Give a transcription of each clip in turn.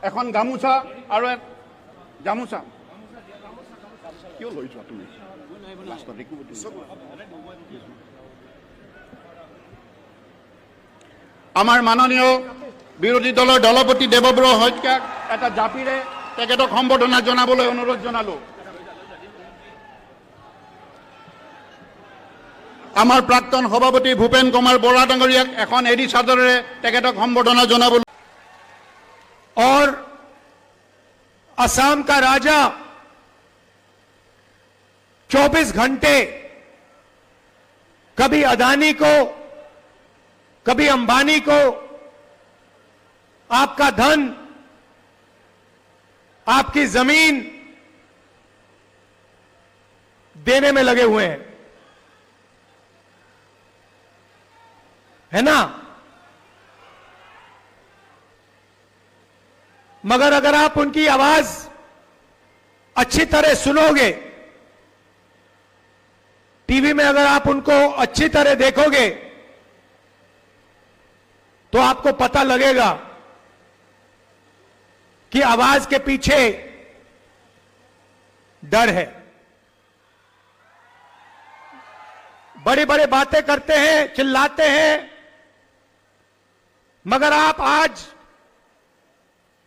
এখন গামোচা আৰু গামোচা কিয় লৈ যোৱা তুমি লাষ্টত একো আমাৰ মাননীয় বিৰোধী দলৰ দলপতি দেৱব্ৰত শইকীয়াক এটা জাপিৰে তেখেতক সম্বৰ্ধনা জনাবলৈ অনুৰোধ জনালো। আমাৰ প্ৰাক্তন সভাপতি ভূপেন কুমাৰ বৰা ডাঙৰীয়াক এখন এডি চাদৰেৰে তেখেতক সম্বৰ্ধনা জনাবলৈ। और असम का राजा 24 घंटे कभी अदानी को कभी अंबानी को आपका धन आपकी जमीन देने में लगे हुए हैं, है ना। मगर अगर आप उनकी आवाज अच्छी तरह सुनोगे, टीवी में अगर आप उनको अच्छी तरह देखोगे, तो आपको पता लगेगा कि आवाज के पीछे डर है। बड़ी बड़ी बातें करते हैं, चिल्लाते हैं, मगर आप आज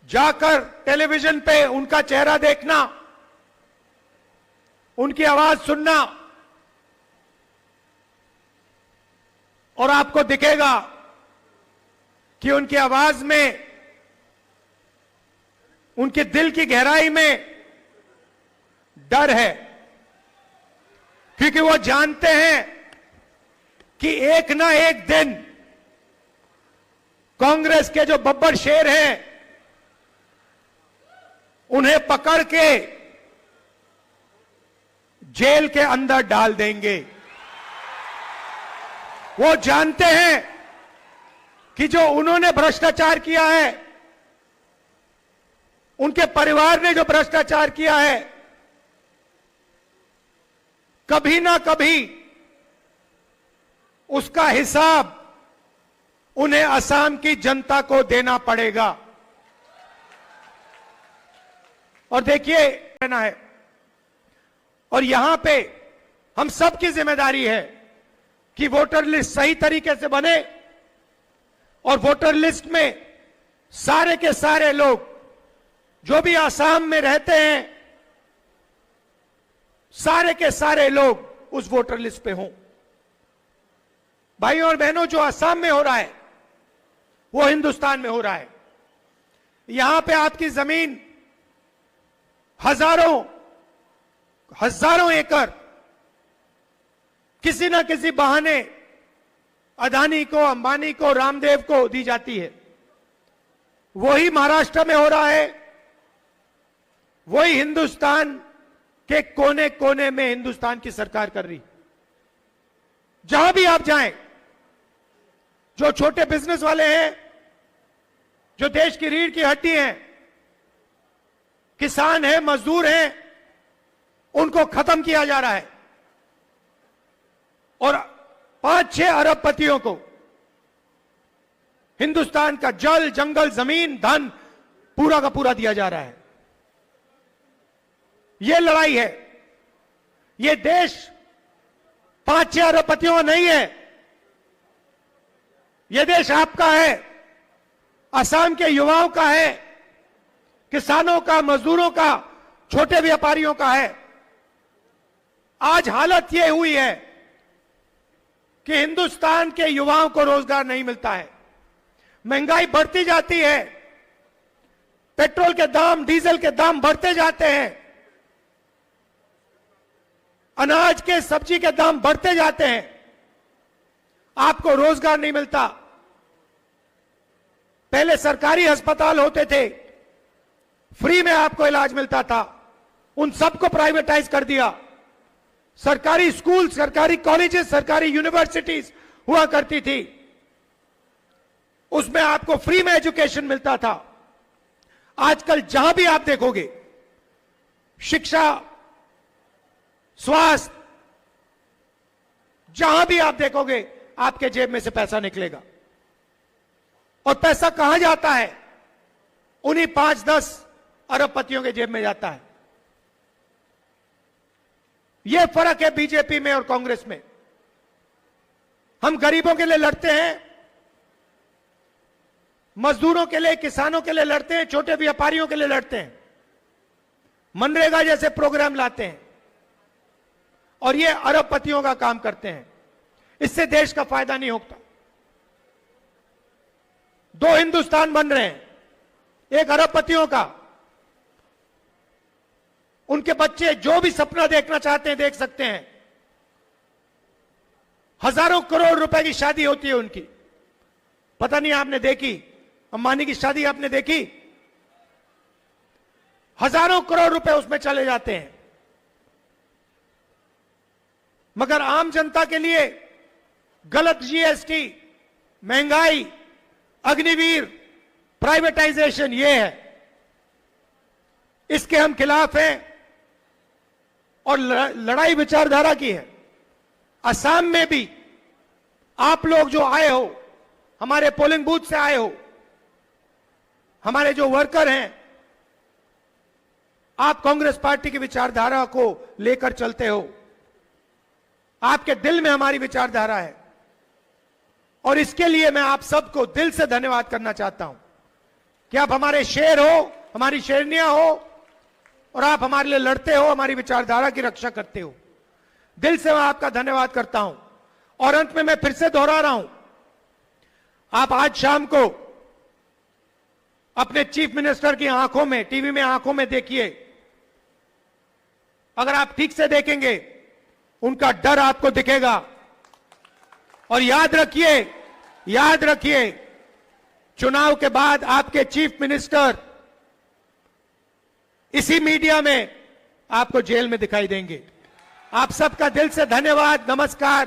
जाकर टेलीविजन पे उनका चेहरा देखना, उनकी आवाज सुनना, और आपको दिखेगा कि उनकी आवाज में, उनके दिल की गहराई में डर है, क्योंकि वो जानते हैं कि एक ना एक दिन कांग्रेस के जो बब्बर शेर हैं उन्हें पकड़ के जेल के अंदर डाल देंगे। वो जानते हैं कि जो उन्होंने भ्रष्टाचार किया है, उनके परिवार ने जो भ्रष्टाचार किया है, कभी ना कभी उसका हिसाब उन्हें असम की जनता को देना पड़ेगा। और देखिए कहना है, और यहां पे हम सब की जिम्मेदारी है कि वोटर लिस्ट सही तरीके से बने, और वोटर लिस्ट में सारे के सारे लोग जो भी आसाम में रहते हैं, सारे के सारे लोग उस वोटर लिस्ट पे हों। भाइयों और बहनों, जो आसाम में हो रहा है वो हिंदुस्तान में हो रहा है। यहां पे आपकी जमीन हजारों एकड़ किसी ना किसी बहाने अदानी को, अंबानी को, रामदेव को दी जाती है। वही महाराष्ट्र में हो रहा है, वही हिंदुस्तान के कोने कोने में हिंदुस्तान की सरकार कर रही। जहां भी आप जाएं, जो छोटे बिजनेस वाले हैं, जो देश की रीढ़ की हड्डी हैं, किसान हैं, मजदूर हैं, उनको खत्म किया जा रहा है, और 5-6 अरबपतियों को हिंदुस्तान का जल, जंगल, जमीन, धन पूरा का पूरा दिया जा रहा है। यह लड़ाई है। यह देश 5-6 अरबपतियों का नहीं है। यह देश आपका है, असम के युवाओं का है, किसानों का, मजदूरों का, छोटे व्यापारियों का है। आज हालत यह हुई है कि हिंदुस्तान के युवाओं को रोजगार नहीं मिलता है, महंगाई बढ़ती जाती है, पेट्रोल के दाम, डीजल के दाम बढ़ते जाते हैं, अनाज के, सब्जी के दाम बढ़ते जाते हैं, आपको रोजगार नहीं मिलता। पहले सरकारी अस्पताल होते थे, फ्री में आपको इलाज मिलता था, उन सबको प्राइवेटाइज कर दिया। सरकारी स्कूल, सरकारी कॉलेजेस, सरकारी यूनिवर्सिटीज हुआ करती थी, उसमें आपको फ्री में एजुकेशन मिलता था। आजकल जहां भी आप देखोगे, शिक्षा, स्वास्थ्य, जहां भी आप देखोगे, आपके जेब में से पैसा निकलेगा। और पैसा कहां जाता है? उन्हीं 5-10 अरबपतियों के जेब में जाता है। यह फर्क है बीजेपी में और कांग्रेस में। हम गरीबों के लिए लड़ते हैं, मजदूरों के लिए, किसानों के लिए लड़ते हैं, छोटे व्यापारियों के लिए लड़ते हैं, मनरेगा जैसे प्रोग्राम लाते हैं, और ये अरबपतियों का काम करते हैं। इससे देश का फायदा नहीं होता। दो हिंदुस्तान बन रहे हैं, एक अरबपतियों का, उनके बच्चे जो भी सपना देखना चाहते हैं देख सकते हैं। हजारों करोड़ रुपए की शादी होती है उनकी, पता नहीं आपने देखी, अंबानी की शादी आपने देखी? हजारों करोड़ रुपए उसमें चले जाते हैं। मगर आम जनता के लिए गलत जीएसटी, महंगाई, अग्निवीर, प्राइवेटाइजेशन, ये है, इसके हम खिलाफ हैं और लड़ाई विचारधारा की है। असम में भी आप लोग जो आए हो, हमारे पोलिंग बूथ से आए हो, हमारे जो वर्कर हैं, आप कांग्रेस पार्टी की विचारधारा को लेकर चलते हो। आपके दिल में हमारी विचारधारा है और इसके लिए मैं आप सबको दिल से धन्यवाद करना चाहता हूं कि आप हमारे शेर हो, हमारी शेरनियां हो और आप हमारे लिए लड़ते हो, हमारी विचारधारा की रक्षा करते हो। दिल से मैं आपका धन्यवाद करता हूं। और अंत में मैं फिर से दोहरा रहा हूं, आप आज शाम को अपने चीफ मिनिस्टर की आंखों में, टीवी में आंखों में देखिए। अगर आप ठीक से देखेंगे, उनका डर आपको दिखेगा। और याद रखिए, चुनाव के बाद आपके चीफ मिनिस्टर इसी मीडिया में आपको जेल में दिखाई देंगे। आप सबका दिल से धन्यवाद, नमस्कार।